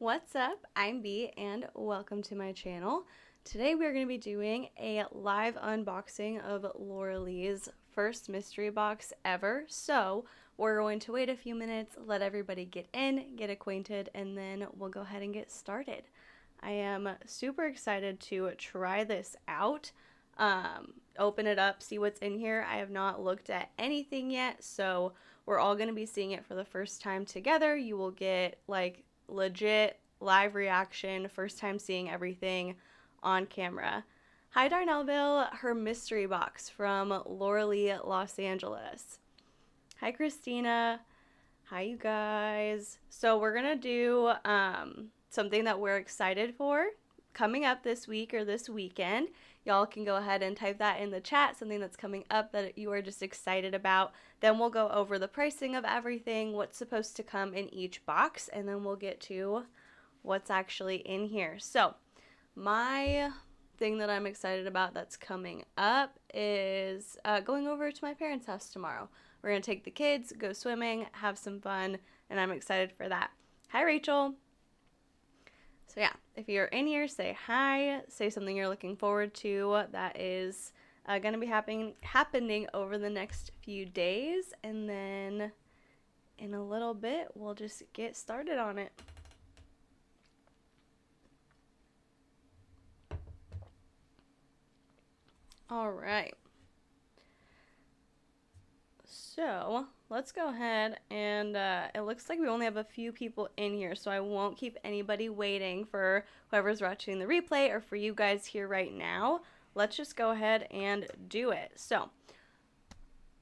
What's up? I'm B and welcome to my channel. Today we're going to be doing a live unboxing of Laura Lee's first mystery box ever. So we're going to wait a few minutes, let everybody get in, get acquainted, and then we'll go ahead and get started. I am super excited to try this out. Open it up, see what's in here. I have not looked at anything yet, so we're all going to be seeing it for the first time together. You will get like legit live reaction, first time seeing everything on camera. Hi Darnellville, her mystery box from Laura Lee, Los Angeles. Hi Christina. Hi you guys. So we're gonna do something that we're excited for coming up this week or this weekend. Y'all can go ahead and type that in the chat, something that's coming up that you are just excited about. Then we'll go over the pricing of everything, what's supposed to come in each box, and then we'll get to what's actually in here. So my thing that I'm excited about that's coming up is going over to my parents' house tomorrow. We're going to take the kids, go swimming, have some fun, and I'm excited for that. Hi, Rachel. So yeah, if you're in here, say hi, say something you're looking forward to that is going to be happening over the next few days, and then in a little bit, we'll just get started on it. All right. So let's go ahead and it looks like we only have a few people in here, so I won't keep anybody waiting for whoever's watching the replay or for you guys here right now. Let's just go ahead and do it. So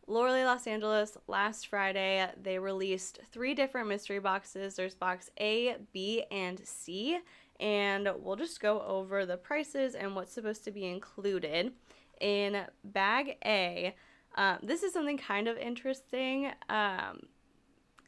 Laura Lee Los Angeles, last Friday, they released 3 different mystery boxes. There's box A, B, and C, and we'll just go over the prices and what's supposed to be included. In bag A, this is something kind of interesting.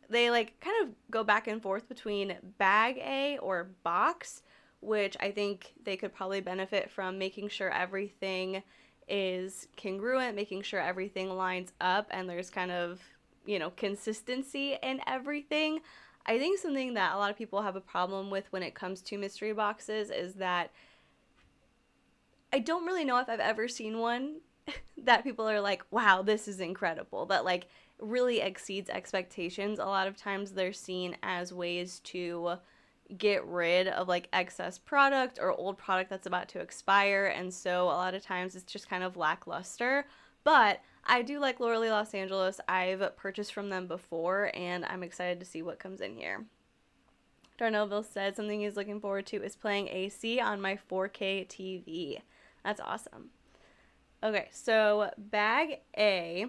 They like kind of go back and forth between bag A or box, which I think they could probably benefit from making sure everything is congruent, making sure everything lines up and there's kind of, you know, consistency in everything. I think something that a lot of people have a problem with when it comes to mystery boxes is that I don't really know if I've ever seen one that people are like, wow, this is incredible, that like really exceeds expectations. A lot of times they're seen as ways to get rid of like excess product or old product that's about to expire, and so a lot of times it's just kind of lackluster. But I do like Laura Lee Los Angeles. I've purchased from them before, and I'm excited to see what comes in here. Darnellville said something he's looking forward to is playing AC on my 4K TV. That's awesome. Okay, so bag A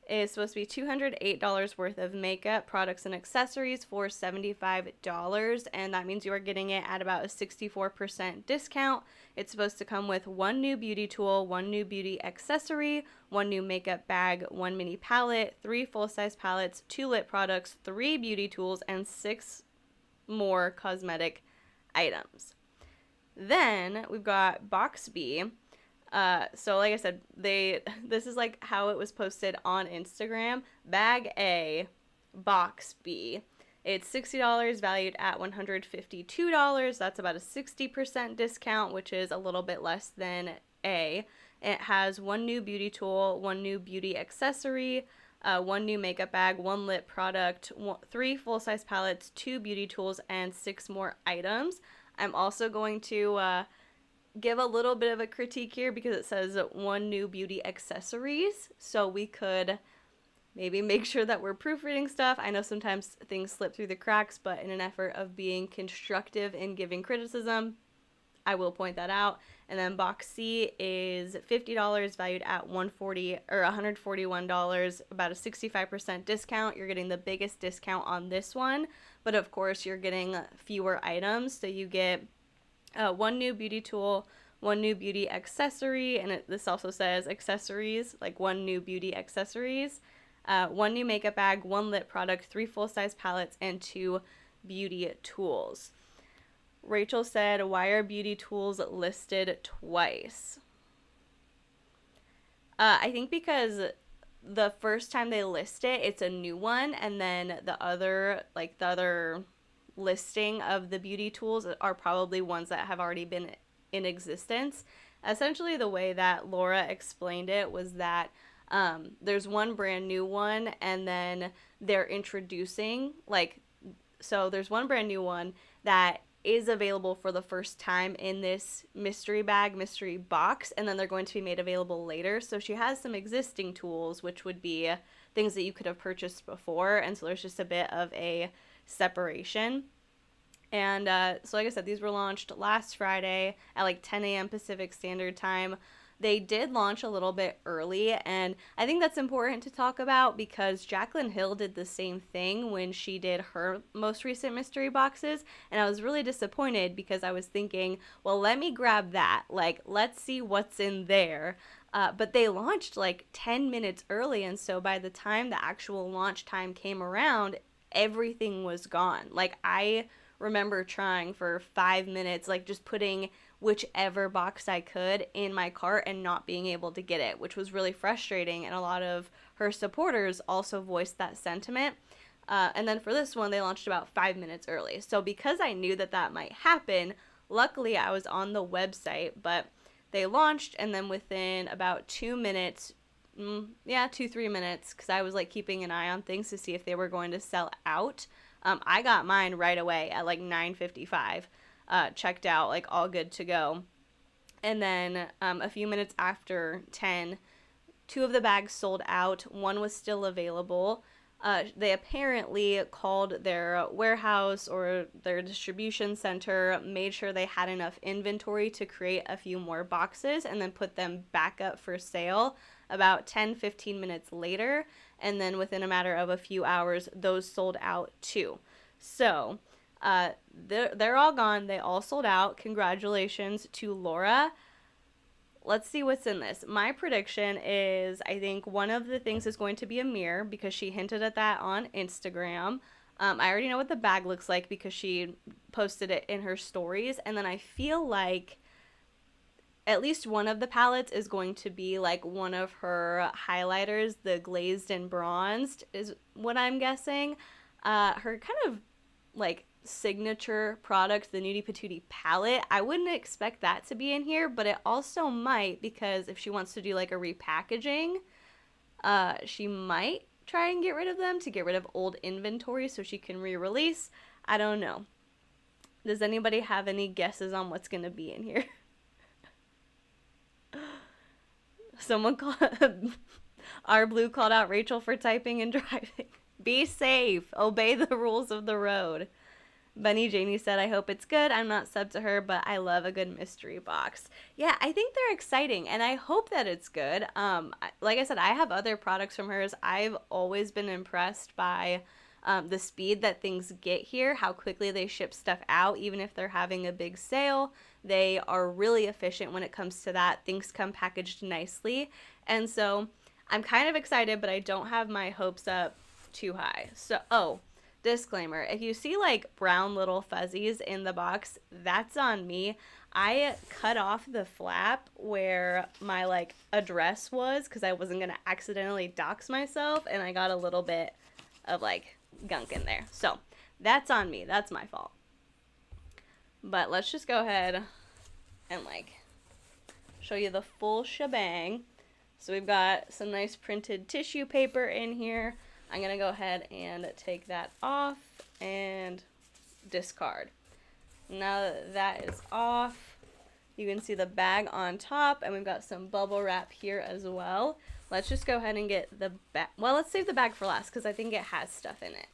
is supposed to be $208 worth of makeup, products, and accessories for $75, and that means you are getting it at about a 64% discount. It's supposed to come with 1 new beauty tool, 1 new beauty accessory, 1 new makeup bag, 1 mini palette, 3 full-size palettes, 2 lip products, 3 beauty tools, and 6 more cosmetic items. Then we've got box B. So like I said, this is like how it was posted on Instagram. Bag A, box B. It's $60 valued at $152. That's about a 60% discount, which is a little bit less than A. It has 1 new beauty tool, 1 new beauty accessory, 1 new makeup bag, 1 lip product, 3 full-size palettes, 2 beauty tools, and 6 more items. I'm also going to give a little bit of a critique here because it says 1 new beauty accessories, so we could maybe make sure that we're proofreading stuff. I know sometimes things slip through the cracks, but in an effort of being constructive in giving criticism, I will point that out. And then box C is $50 valued at $141, about a 65% discount. You're getting the biggest discount on this one, but of course you're getting fewer items, so you get 1 new beauty tool, 1 new beauty accessory, and this also says accessories, like 1 new beauty accessories, 1 new makeup bag, 1 lip product, 3 full-size palettes, and 2 beauty tools. Rachel said, why are beauty tools listed twice? I think because the first time they list it, it's a new one, and then the other listing of the beauty tools are probably ones that have already been in existence. Essentially, the way that Laura explained it was that there's one brand new one, and then they're introducing, like, so there's one brand new one that is available for the first time in this mystery box, and then they're going to be made available later. So she has some existing tools, which would be things that you could have purchased before, and so there's just a bit of a separation. And so like I said, these were launched last Friday at like 10 a.m. Pacific Standard Time. They did launch a little bit early, and I think that's important to talk about because Jaclyn Hill did the same thing when she did her most recent mystery boxes, and I was really disappointed because I was thinking, well, let me grab that. Like, let's see what's in there. But they launched like 10 minutes early, and so by the time the actual launch time came around, everything was gone. Like, I remember trying for 5 minutes, like just putting whichever box I could in my cart and not being able to get it, which was really frustrating, and a lot of her supporters also voiced that sentiment. And then for this one, they launched about 5 minutes early. So because I knew that that might happen, luckily I was on the website, but they launched, and then within about 2 minutes, 2-3 minutes, because I was like keeping an eye on things to see if they were going to sell out. I got mine right away at like 9:55, checked out, like all good to go. And then a few minutes after 10, 2 of the bags sold out. One was still available. They apparently called their warehouse or their distribution center, made sure they had enough inventory to create a few more boxes, and then put them back up for sale about 10-15 minutes later. And then within a matter of a few hours, those sold out too. So they're all gone. They all sold out. Congratulations to Laura. Let's see what's in this. My prediction is I think one of the things is going to be a mirror because she hinted at that on Instagram. I already know what the bag looks like because she posted it in her stories. And then I feel like at least one of the palettes is going to be like one of her highlighters, the glazed and bronzed is what I'm guessing. Her kind of like signature product, the Nudie Patootie palette, I wouldn't expect that to be in here, but it also might because if she wants to do like a repackaging, she might try and get rid of them to get rid of old inventory so she can re-release. I don't know. Does anybody have any guesses on what's going to be in here? Someone called our Blue called out Rachel for typing and driving. Be safe. Obey the rules of the road. Bunny Janie said, I hope it's good. I'm not sub to her, but I love a good mystery box. Yeah, I think they're exciting, and I hope that it's good. Like I said, I have other products from hers. I've always been impressed by the speed that things get here, how quickly they ship stuff out, even if they're having a big sale. They are really efficient when it comes to that. Things come packaged nicely. And so I'm kind of excited, but I don't have my hopes up too high. So, disclaimer, if you see like brown little fuzzies in the box, that's on me. I cut off the flap where my like address was because I wasn't going to accidentally dox myself, and I got a little bit of like gunk in there. So that's on me. That's my fault. But let's just go ahead and like show you the full shebang. So we've got some nice printed tissue paper in here. I'm going to go ahead and take that off and discard. Now that that is off, you can see the bag on top, and we've got some bubble wrap here as well. Let's just go ahead and get the bag. Well, let's save the bag for last because I think it has stuff in it.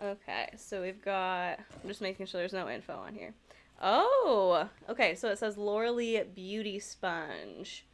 Okay, so we've got, I'm just making sure there's no info on here. Oh, okay, so it says Laura Lee Beauty Sponge.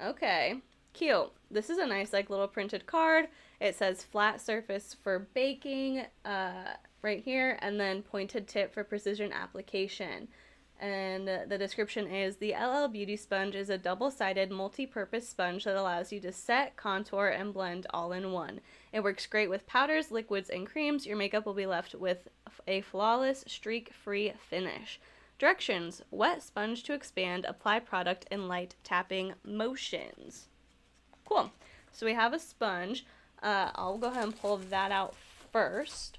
Okay, cute. This is a nice like little printed card. It says flat surface for baking right here, and then pointed tip for precision application. And the description is, the LL Beauty Sponge is a double-sided multi-purpose sponge that allows you to set, contour, and blend all in one. It works great with powders, liquids, and creams. Your makeup will be left with a flawless, streak-free finish. Directions: wet sponge to expand, apply product in light tapping motions. Cool. So we have a sponge. I'll go ahead and pull that out first.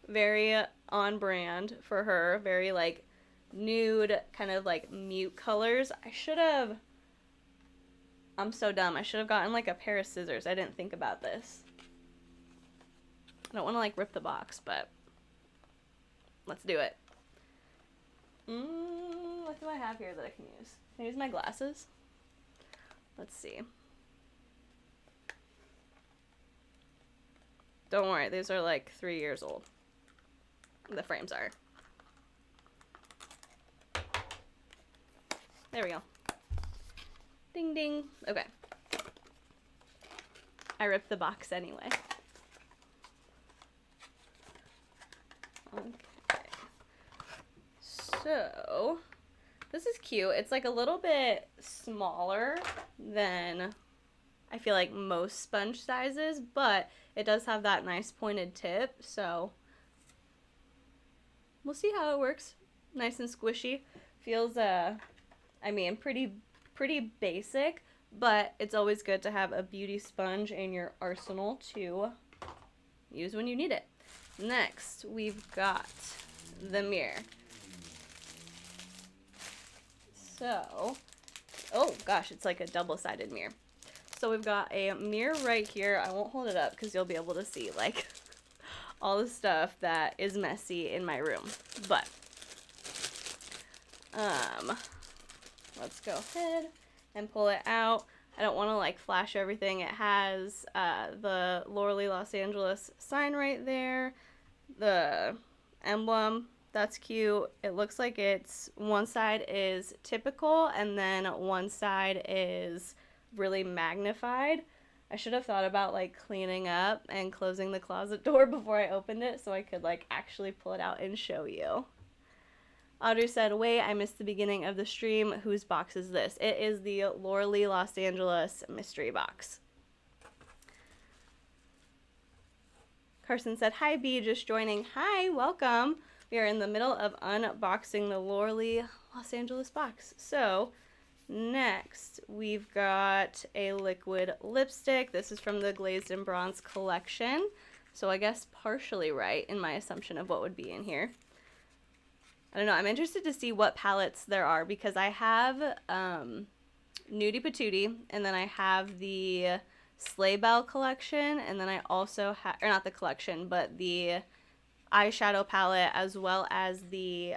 Very on brand for her. Very like nude, kind of like mute colors. I'm so dumb. I should have gotten like a pair of scissors. I didn't think about this. I don't want to like rip the box, but let's do it. What do I have here that I can use? Can I use my glasses? Let's see. Don't worry, these are like 3 years old. The frames are. There we go. Ding ding. Okay. I ripped the box anyway. Okay. So, this is cute. It's like a little bit smaller than I feel like most sponge sizes, but it does have that nice pointed tip, so we'll see how it works. Nice and squishy. Feels, I mean, pretty basic, but it's always good to have a beauty sponge in your arsenal to use when you need it. Next, we've got the mirror. So, oh gosh, it's like a double-sided mirror. So we've got a mirror right here. I won't hold it up because you'll be able to see like all the stuff that is messy in my room. But let's go ahead and pull it out. I don't want to like flash everything. It has the Laura Los Angeles sign right there. The emblem, that's cute. It looks like it's one side is typical and then one side is really magnified. I should have thought about like cleaning up and closing the closet door before I opened it so I could like actually pull it out and show you. Audrey said, wait, I missed the beginning of the stream. Whose box is this? It is the Laura Lee Los Angeles mystery box. Carson said, hi B, just joining. Hi, welcome. We are in the middle of unboxing the Laura Lee Los Angeles box. So next we've got a liquid lipstick. This is from the Glazed in Bronze collection. So I guess partially right in my assumption of what would be in here. I don't know. I'm interested to see what palettes there are because I have Nudie Patootie and then I have the Sleigh Bell collection and then I also have, or not the collection, but the eyeshadow palette as well as the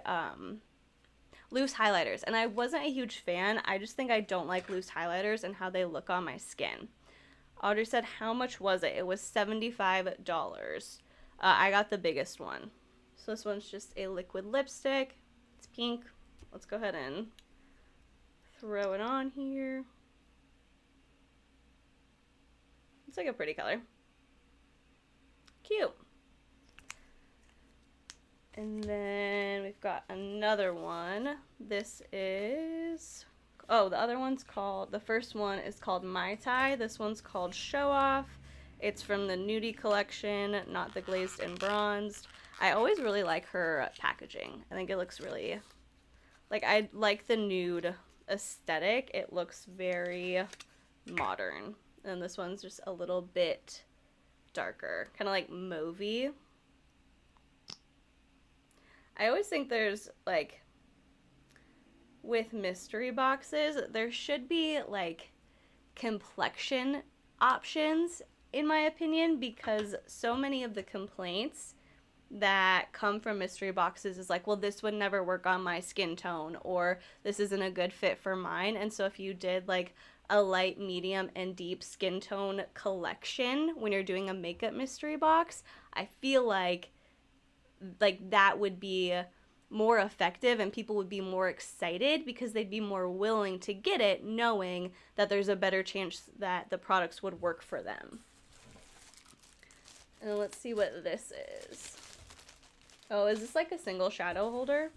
loose highlighters. And I wasn't a huge fan. I just think I don't like loose highlighters and how they look on my skin. Audrey said, how much was it? It was $75. I got the biggest one. So this one's just a liquid lipstick. It's pink. Let's go ahead and throw it on here. It's like a pretty color. Cute. And then we've got another one. This is, oh, the other one's called, the first one is called Mai Tai. This one's called Show Off. It's from the Nudie collection, not the Glazed and Bronzed. I always really like her packaging. I think it looks really, like, I like the nude aesthetic. It looks very modern. And this one's just a little bit darker, kind of like mauvey. I always think there's, like, with mystery boxes, there should be, like, complexion options, in my opinion, because so many of the complaints that come from mystery boxes is like, well, this would never work on my skin tone, or this isn't a good fit for mine. And so if you did, like, a light, medium, and deep skin tone collection when you're doing a makeup mystery box, I feel like that would be more effective and people would be more excited because they'd be more willing to get it knowing that there's a better chance that the products would work for them. And let's see what this is. Oh, is this like a single shadow holder?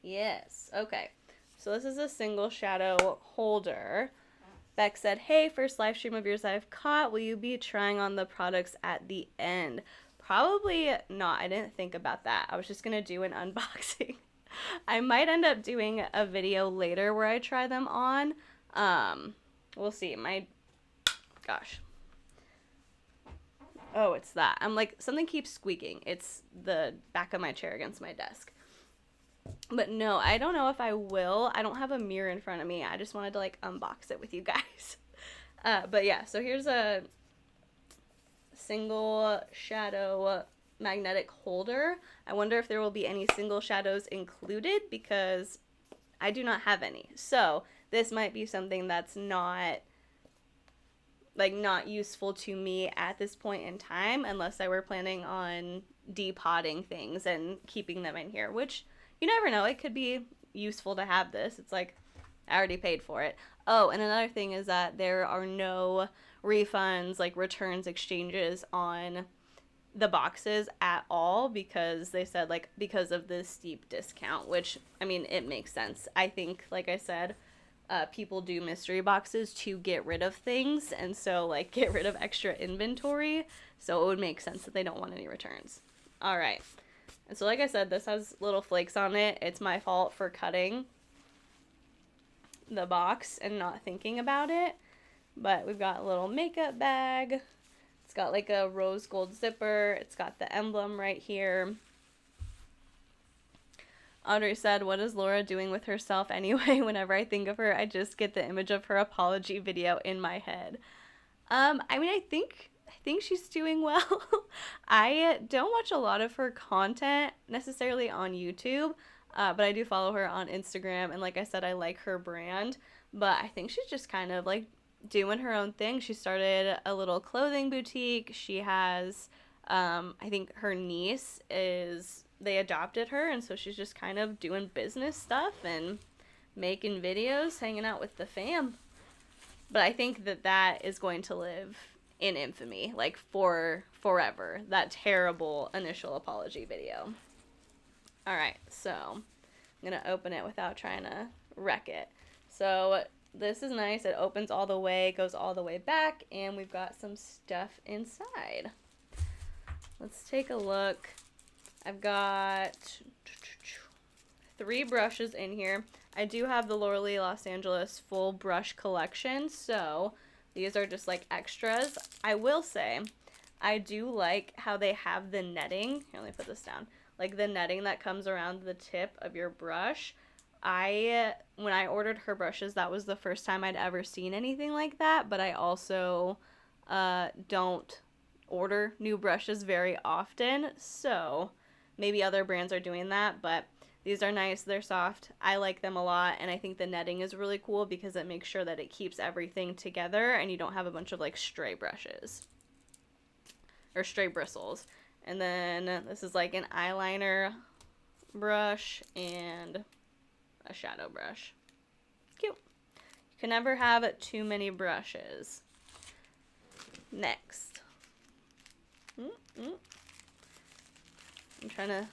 Yes. Okay. So this is a single shadow holder. Beck said, hey, first live stream of yours I've caught. Will you be trying on the products at the end? Probably not. I didn't think about that. I was just going to do an unboxing. I might end up doing a video later where I try them on. We'll see. Gosh. Oh, it's that. I'm like, something keeps squeaking. It's the back of my chair against my desk. But no, I don't know if I will. I don't have a mirror in front of me. I just wanted to like unbox it with you guys. But yeah, so here's a single shadow magnetic holder. I wonder if there will be any single shadows included because I do not have any. So this might be something that's not useful to me at this point in time unless I were planning on depotting things and keeping them in here, which you never know. It could be useful to have this. It's like I already paid for it. Oh, and another thing is that there are no refunds, like returns, exchanges on the boxes at all because they said like because of the steep discount, which I mean it makes sense. I think, like I said, people do mystery boxes to get rid of things and so like get rid of extra inventory, so it would make sense that they don't want any returns. All right, and so like I said, this has little flakes on it. It's my fault for cutting the box and not thinking about it, but we've got a little makeup bag. It's got like a rose gold zipper. It's got the emblem right here. Audrey said, what is Laura doing with herself anyway? Whenever I think of her, I just get the image of her apology video in my head. I mean, I think she's doing well. I don't watch a lot of her content necessarily on YouTube, but I do follow her on Instagram. And like I said, I like her brand, but I think she's just kind of like doing her own thing. She started a little clothing boutique. She has, I think her niece they adopted her, and so she's just kind of doing business stuff and making videos, hanging out with the fam. But I think that is going to live in infamy, like for forever. That terrible initial apology video. All right, so I'm gonna open it without trying to wreck it. So this is nice. It opens all the way, goes all the way back, and we've got some stuff inside. Let's take a look. I've got 3 brushes in here. I do have the Laura Lee Los Angeles full brush collection, so these are just like extras. I will say, I do like how they have the netting. Here, let me put this down. Like the netting that comes around the tip of your brush. When I ordered her brushes, that was the first time I'd ever seen anything like that, but I also don't order new brushes very often, so maybe other brands are doing that, but these are nice. They're soft. I like them a lot, and I think the netting is really cool because it makes sure that it keeps everything together and you don't have a bunch of like stray brushes or stray bristles. And then this is like an eyeliner brush and a shadow brush. Cute. You can never have too many brushes. Next. I'm trying to...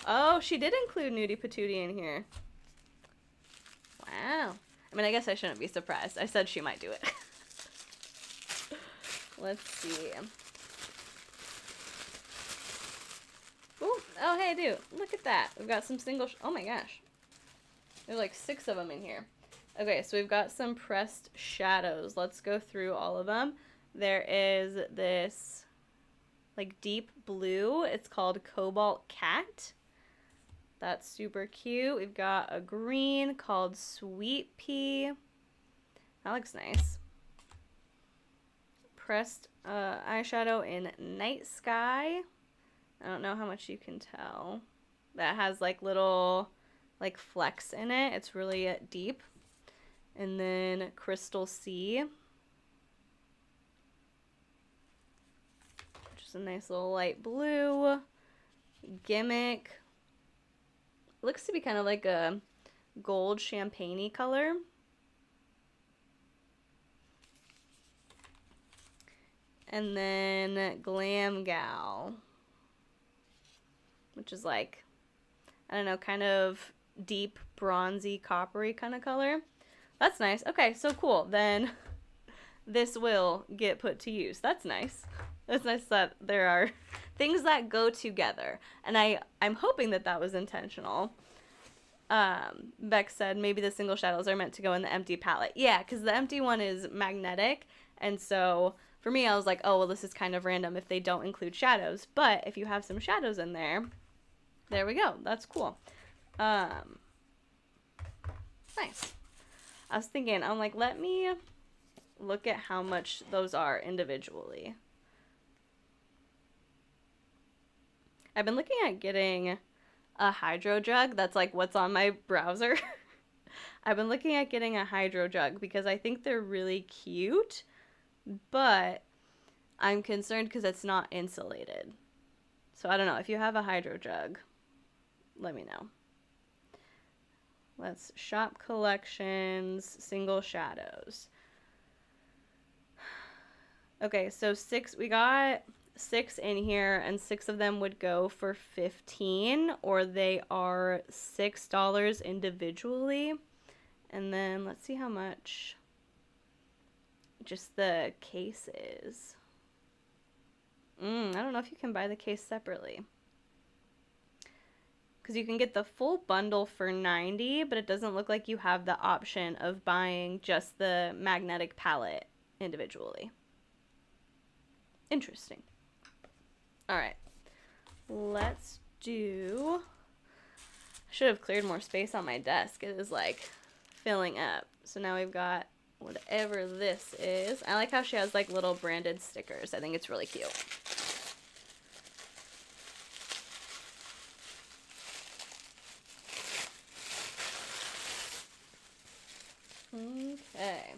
Oh, she did include Nudie Patootie in here. Wow. I mean, I guess I shouldn't be surprised. I said she might do it. Let's see. Ooh. Oh, hey, dude. Look at that. We've got some single... Oh, my gosh. There's like 6 of them in here. Okay, so we've got some pressed shadows. Let's go through all of them. There is this like deep blue. It's called Cobalt Cat. That's super cute. We've got a green called Sweet Pea. That looks nice. Pressed eyeshadow in Night Sky. I don't know how much you can tell. That has like little like flecks in it. It's really deep. And then Crystal Sea, which is a nice little light blue. Gimmick. Looks to be kind of like a gold champagne-y color. And then Glam Gal, which is like, I don't know, kind of deep bronzy coppery kind of color. That's nice. Okay, so cool. Then this will get put to use. That's nice. That's nice that there are things that go together. And I'm hoping that was intentional. Beck said maybe the single shadows are meant to go in the empty palette. Yeah, because the empty one is magnetic. And so for me, I was like, oh, well, this is kind of random if they don't include shadows. But if you have some shadows in there, there we go. That's cool. Nice. I was thinking, I'm like, let me look at how much those are individually. I've been looking at getting a hydro jug. That's like what's on my browser. I've been looking at getting a hydro jug because I think they're really cute, but I'm concerned because it's not insulated. So I don't know. If you have a hydro jug, let me know. Let's shop collections, single shadows. Okay, so we got 6 in here, and 6 of them would go for $15, or they are $6 individually. And then let's see how much just the case is. I don't know if you can buy the case separately. Because you can get the full bundle for $90, but it doesn't look like you have the option of buying just the magnetic palette individually. Interesting. All right. Let's do... I should have cleared more space on my desk. It is like filling up. So now we've got whatever this is. I like how she has like little branded stickers. I think it's really cute. Okay.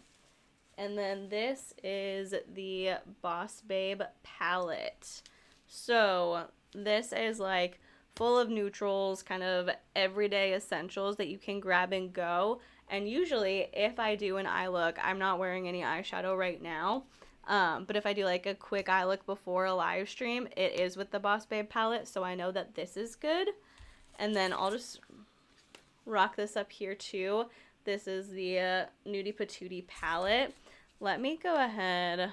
And then this is the Boss Babe palette. So this is like full of neutrals, kind of everyday essentials that you can grab and go. And usually if I do an eye look, I'm not wearing any eyeshadow right now. But if I do like a quick eye look before a live stream, it is with the Boss Babe palette. So I know that this is good. And then I'll just rock this up here too. This is the Nudie Patootie palette. Let me go ahead.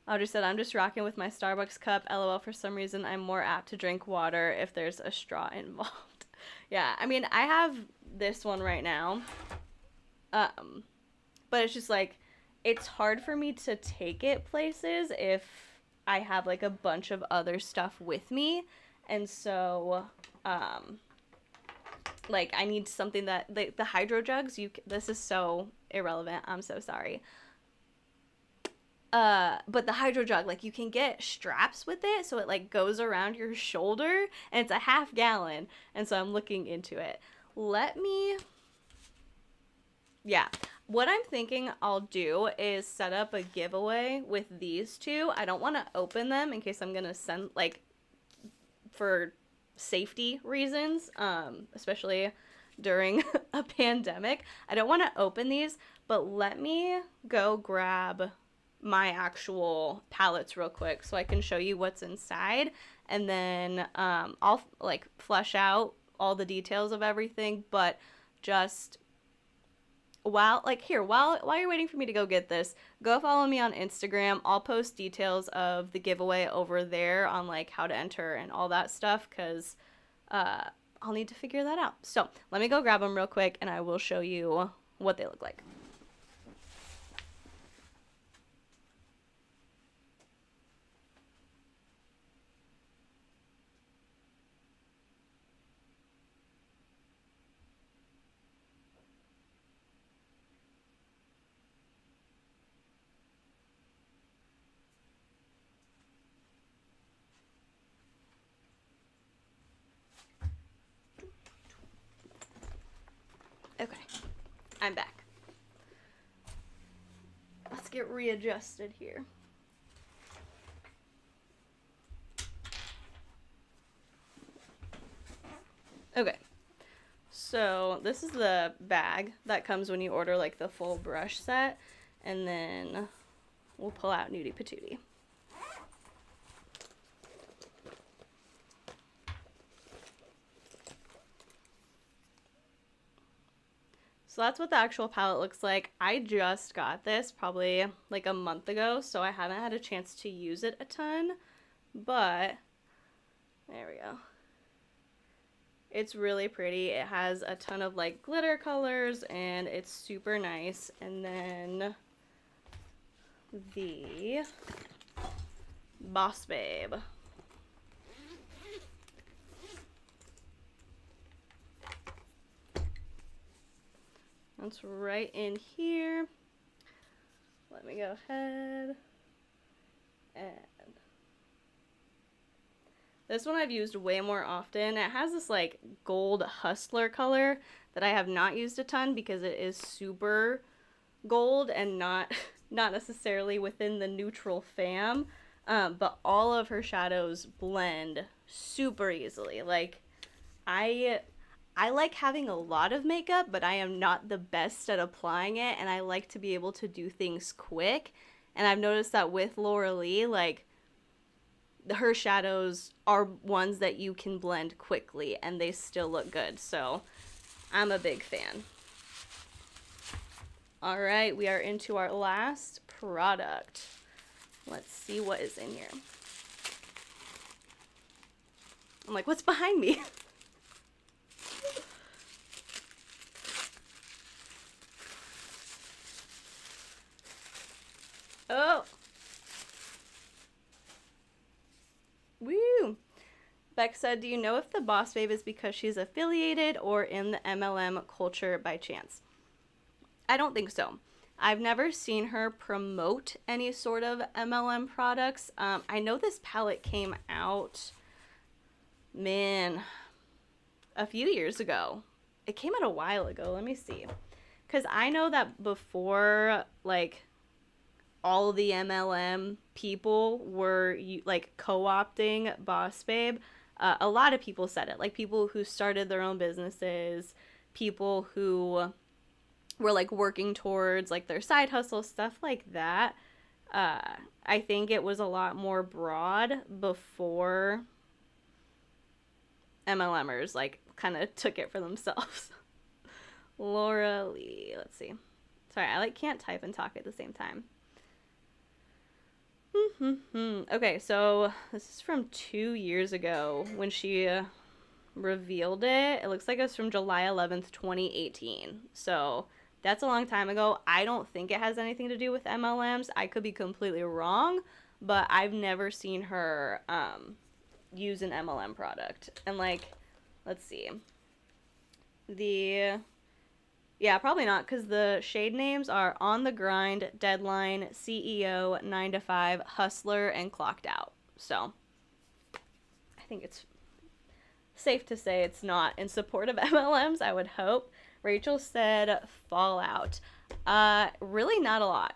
Audrey said, I'm just rocking with my Starbucks cup. LOL, for some reason, I'm more apt to drink water if there's a straw involved. Yeah, I mean, I have this one right now. But it's just like, it's hard for me to take it places if I have like a bunch of other stuff with me. And so, like, I need something that, the hydro jugs, this is so irrelevant, I'm so sorry. But the hydro jug, like, you can get straps with it, so it, like, goes around your shoulder, and it's a half gallon, and so I'm looking into it. Yeah, what I'm thinking I'll do is set up a giveaway with these two. I don't want to open them in case I'm gonna send, like, for safety reasons, especially during a pandemic. I don't want to open these, but let me go grab my actual palettes real quick so I can show you what's inside, and then I'll like flesh out all the details of everything. But just while you're waiting for me to go get this, go follow me on Instagram. I'll post details of the giveaway over there on like how to enter and all that stuff, because I'll need to figure that out. So let me go grab them real quick and I will show you what they look like. Okay, I'm back. Let's get readjusted here. Okay, so this is the bag that comes when you order like the full brush set, and then we'll pull out Nudie Patootie. So that's what the actual palette looks like. I just got this probably like a month ago, so I haven't had a chance to use it a ton, but there we go. It's really pretty. It has a ton of like glitter colors and it's super nice. And then the Boss Babe. That's right in here. Let me go ahead and this one I've used way more often. It has this like gold hustler color that I have not used a ton because it is super gold and not necessarily within the neutral fam. But all of her shadows blend super easily. Like I like having a lot of makeup, but I am not the best at applying it, and I like to be able to do things quick. And I've noticed that with Laura Lee, like, her shadows are ones that you can blend quickly, and they still look good. So, I'm a big fan. All right, we are into our last product. Let's see what is in here. I'm like, what's behind me? Oh. Woo. Beck said, do you know if the Boss Babe is because she's affiliated or in the MLM culture by chance? I don't think so. I've never seen her promote any sort of MLM products. I know this palette came out, man, a few years ago. It came out a while ago. Let me see. Because I know that before, like, all the MLM people were like co-opting Boss Babe, a lot of people said it, like people who started their own businesses, people who were like working towards like their side hustle, stuff like that. I think it was a lot more broad before MLMers like kind of took it for themselves. Laura Lee, let's see. Sorry, I like can't type and talk at the same time. Okay, so this is from 2 years ago when she revealed it. It looks like it's from July 11th, 2018. So that's a long time ago. I don't think it has anything to do with MLMs. I could be completely wrong, but I've never seen her use an MLM product. And like, let's see. Yeah, probably not, because the shade names are On the Grind, Deadline, CEO, 9 to 5, Hustler, and Clocked Out. So, I think it's safe to say it's not in support of MLMs, I would hope. Rachel said Fallout. Really not a lot.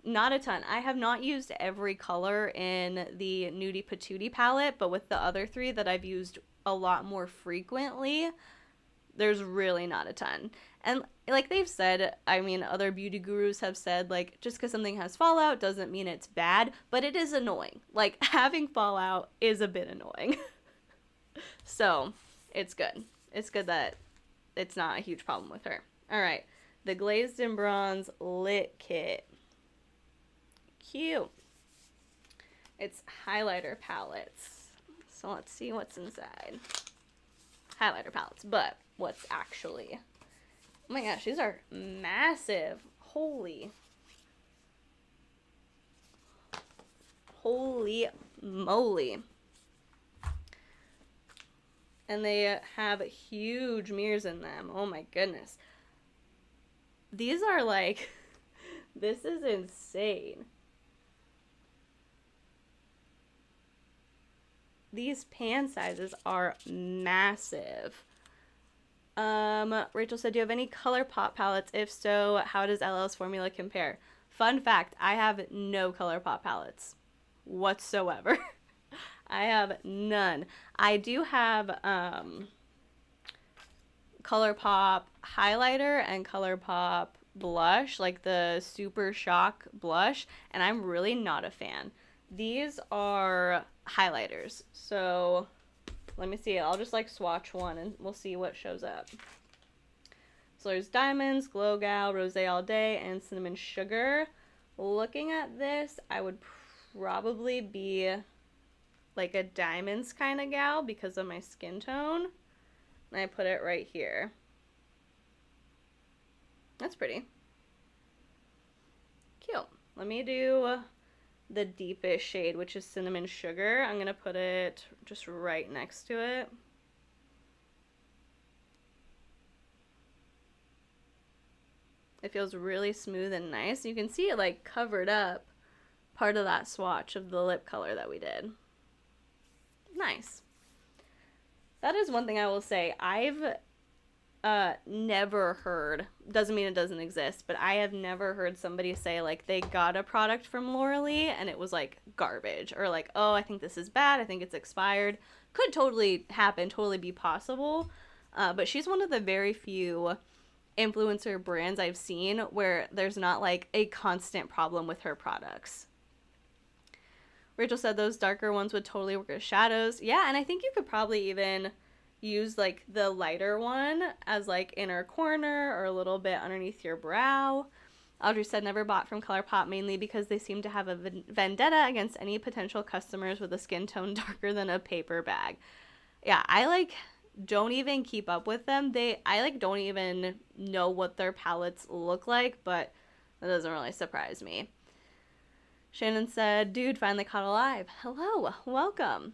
Not a ton. I have not used every color in the Nudie Patootie palette, but with the other three that I've used a lot more frequently, there's really not a ton. And like they've said, I mean, other beauty gurus have said, like, just because something has fallout doesn't mean it's bad, but it is annoying. Like, having fallout is a bit annoying. So, it's good. It's good that it's not a huge problem with her. All right. The Glazed in Bronze Lit Kit. Cute. It's highlighter palettes. So, let's see what's inside. Highlighter palettes, but what's actually... Oh my gosh, these are massive. Holy moly. And they have huge mirrors in them. Oh my goodness. These are like, this is insane. These pan sizes are massive. Rachel said, do you have any ColourPop palettes? If so, how does LL's formula compare? Fun fact, I have no ColourPop palettes whatsoever. I have none. I do have ColourPop highlighter and ColourPop blush, like the Super Shock blush, and I'm really not a fan. These are highlighters, so... Let me see. I'll just like swatch one and we'll see what shows up. So there's Diamonds, Glow Gal, Rose All Day, and Cinnamon Sugar. Looking at this, I would probably be like a Diamonds kind of gal because of my skin tone. And I put it right here. That's pretty. Cute. let me do the deepest shade, which is Cinnamon Sugar. I'm going to put it just right next to it. It feels really smooth and nice. You can see it like covered up part of that swatch of the lip color that we did. Nice. That is one thing I will say. I've never heard, doesn't mean it doesn't exist, but I have never heard somebody say like they got a product from Laura Lee and it was like garbage, or like, oh, I think this is bad, I think it's expired. Could totally happen, totally be possible. But she's one of the very few influencer brands I've seen where there's not like a constant problem with her products. Rachel said those darker ones would totally work as shadows. Yeah, and I think you could probably even use like the lighter one as like inner corner or a little bit underneath your brow. Audrey said never bought from ColourPop mainly because they seem to have a vendetta against any potential customers with a skin tone darker than a paper bag. Yeah, I like don't even keep up with them. I like don't even know what their palettes look like, but that doesn't really surprise me. Shannon said, dude, finally caught alive. Hello, welcome.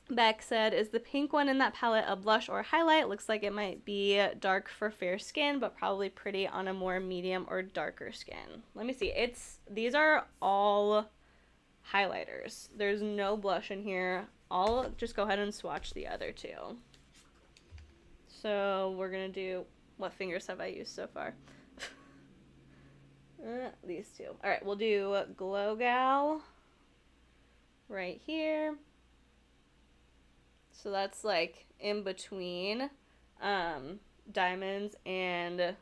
Beck said, is the pink one in that palette a blush or highlight? Looks like it might be dark for fair skin, but probably pretty on a more medium or darker skin. Let me see. These are all highlighters. There's no blush in here. I'll just go ahead and swatch the other two. So we're going to do, what fingers have I used so far? These two. All right, we'll do Glow Gal right here. So that's like in between Diamonds and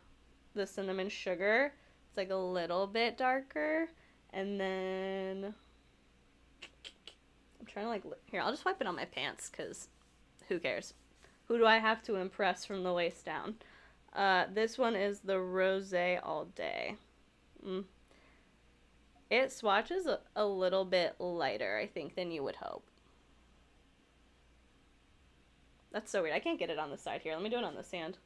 the Cinnamon Sugar. It's like a little bit darker. And then I'm trying to like, here, I'll just wipe it on my pants because who cares? Who do I have to impress from the waist down? This one is the Rosé All Day. It swatches a little bit lighter, I think, than you would hope. That's so weird. I can't get it on the side here. Let me do it on the sand.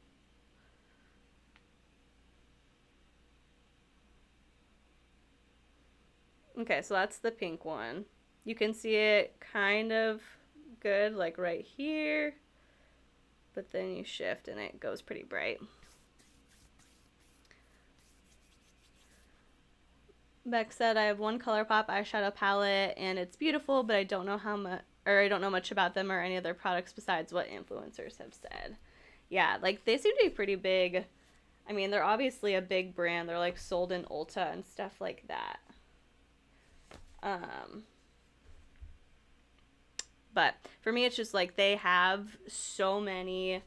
Okay, so that's the pink one. You can see it kind of good, like right here. But then you shift and it goes pretty bright. Beck said, I have one ColourPop eyeshadow palette and it's beautiful, but I don't know how much, or I don't know much about them or any other products besides what influencers have said. Yeah, like they seem to be pretty big. I mean, they're obviously a big brand. They're like sold in Ulta and stuff like that. But for me, it's just like they have so many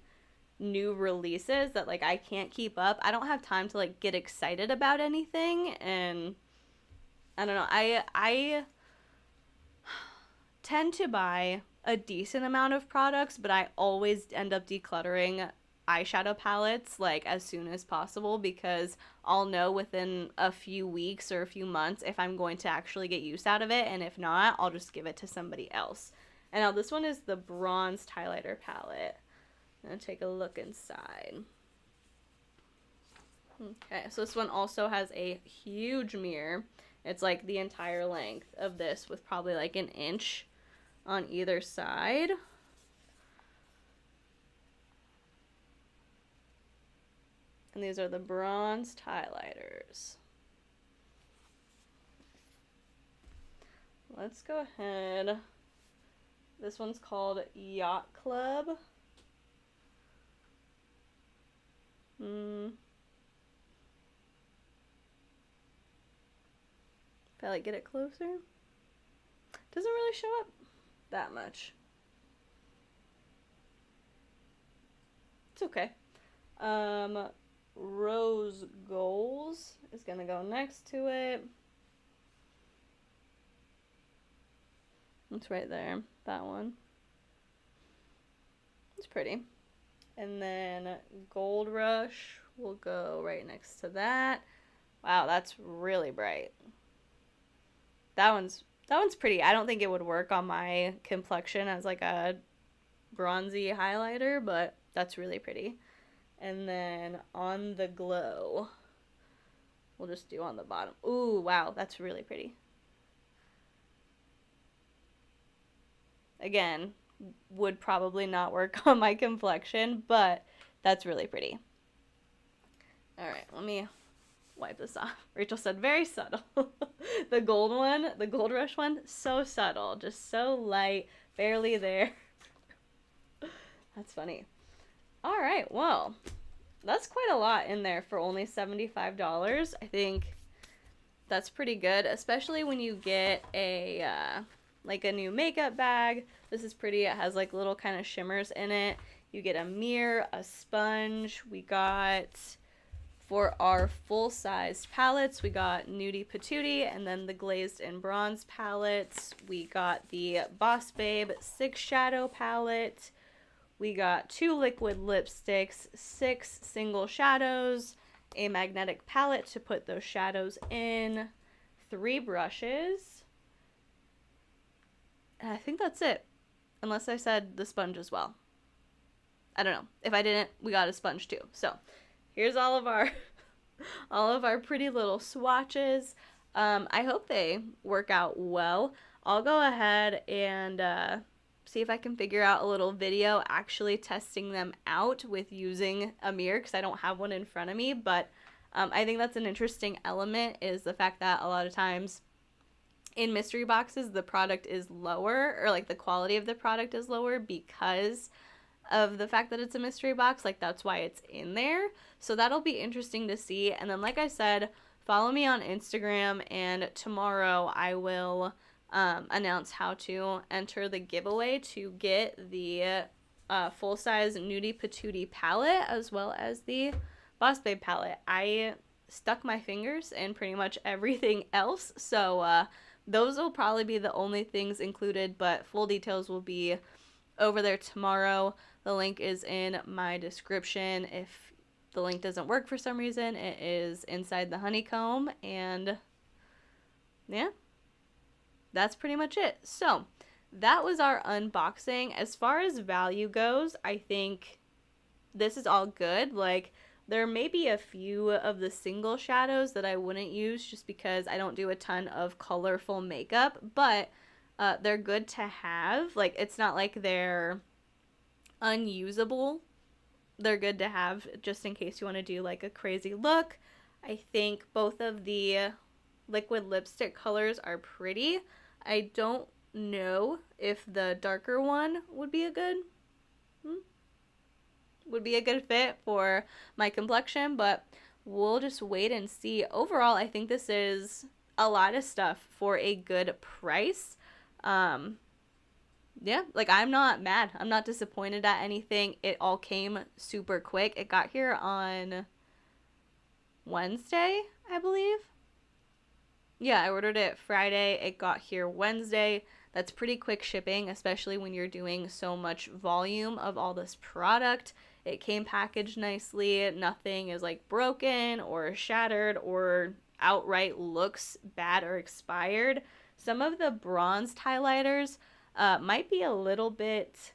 new releases that like I can't keep up. I don't have time to like get excited about anything, and I don't know. I tend to buy a decent amount of products, but I always end up decluttering eyeshadow palettes like as soon as possible because I'll know within a few weeks or a few months if I'm going to actually get use out of it, and if not, I'll just give it to somebody else. And now this one is the Bronzed Highlighter palette. I'm going to take a look inside. Okay, so this one also has a huge mirror. It's like the entire length of this with probably like an inch on either side. And these are the Bronzed Highlighters. Let's go ahead. This one's called Yacht Club. If I like get it closer, doesn't really show up that much. It's okay. Rose Goals is gonna go next to it. It's right there, that one. It's pretty. And then Gold Rush will go right next to that. Wow, that's really bright. That one's pretty. I don't think it would work on my complexion as like a bronzy highlighter, but that's really pretty. And then On the Glow we'll just do on the bottom. Ooh, wow, that's really pretty. Again, would probably not work on my complexion, but that's really pretty. All right, let me wipe this off. Rachel said very subtle. The gold one, the Gold Rush one, so subtle, just so light, barely there. That's funny. All right, well, that's quite a lot in there for only $75. I think that's pretty good, especially when you get a like a new makeup bag. This is pretty. It has like little kind of shimmers in it. You get a mirror, a sponge. We got, for our full-sized palettes, we got Nudie Patootie, and then the Glazed in Bronze palettes. We got the Boss Babe 6 Shadow palette. We got 2 liquid lipsticks, 6 single shadows, a magnetic palette to put those shadows in, 3 brushes. And I think that's it. Unless I said the sponge as well. I don't know. If I didn't, we got a sponge too. So here's all of our pretty little swatches. I hope they work out well. I'll go ahead and see if I can figure out a little video actually testing them out with using a mirror, because I don't have one in front of me. But I think that's an interesting element, is the fact that a lot of times in mystery boxes the product is lower, or like the quality of the product is lower because of the fact that it's a mystery box. Like, that's why it's in there. So that'll be interesting to see. And then, like I said, follow me on Instagram, and tomorrow I will announce how to enter the giveaway to get the full-size Nudie Patootie palette, as well as the Boss Babe palette. I stuck my fingers in pretty much everything else, so those will probably be the only things included, but full details will be over there tomorrow. The link is in my description. If the link doesn't work for some reason, it is Inside the Honeycomb. And yeah, that's pretty much it. So that was our unboxing. As far as value goes, I think this is all good. Like, there may be a few of the single shadows that I wouldn't use just because I don't do a ton of colorful makeup, but they're good to have. Like, it's not like they're unusable. They're good to have just in case you want to do like a crazy look. I think both of the liquid lipstick colors are pretty. I don't know if the darker one would be a good fit for my complexion, but we'll just wait and see. Overall, I think this is a lot of stuff for a good price. Yeah, like, I'm not mad. I'm not disappointed at anything. It all came super quick. It got here on Wednesday, I believe. Yeah, I ordered it Friday. It got here Wednesday. That's pretty quick shipping, especially when you're doing so much volume of all this product. It came packaged nicely. Nothing is like broken or shattered or outright looks bad or expired. Some of the bronzed highlighters might be a little bit,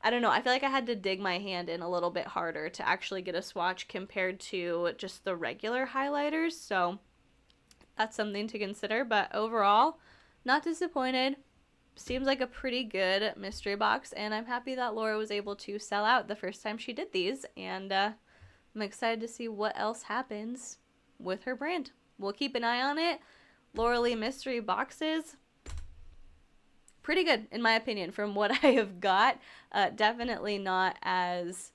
I don't know, I feel like I had to dig my hand in a little bit harder to actually get a swatch compared to just the regular highlighters, so that's something to consider. But overall, not disappointed. Seems like a pretty good mystery box, and I'm happy that Laura was able to sell out the first time she did these, and I'm excited to see what else happens with her brand. We'll keep an eye on it. Laura Lee mystery boxes, pretty good in my opinion from what I have got. Definitely not as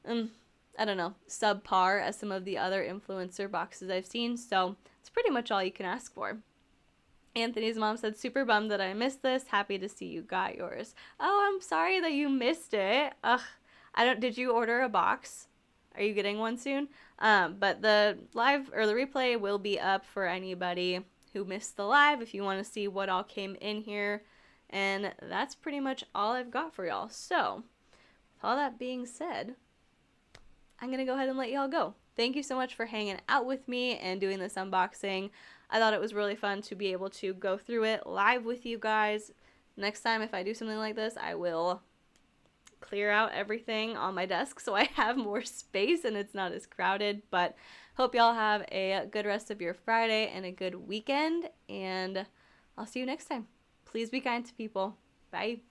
I don't know, subpar as some of the other influencer boxes I've seen, so it's pretty much all you can ask for. Anthony's mom said, super bummed that I missed this. Happy to see you got yours. Oh, I'm sorry that you missed it. Ugh, did you order a box? Are you getting one soon? But the live or the replay will be up for anybody who missed the live if you want to see what all came in here. And that's pretty much all I've got for y'all. So, with all that being said, I'm going to go ahead and let y'all go. Thank you so much for hanging out with me and doing this unboxing. I thought it was really fun to be able to go through it live with you guys. Next time, if I do something like this, I will clear out everything on my desk so I have more space and it's not as crowded. But hope y'all have a good rest of your Friday and a good weekend. And I'll see you next time. Please be kind to people. Bye.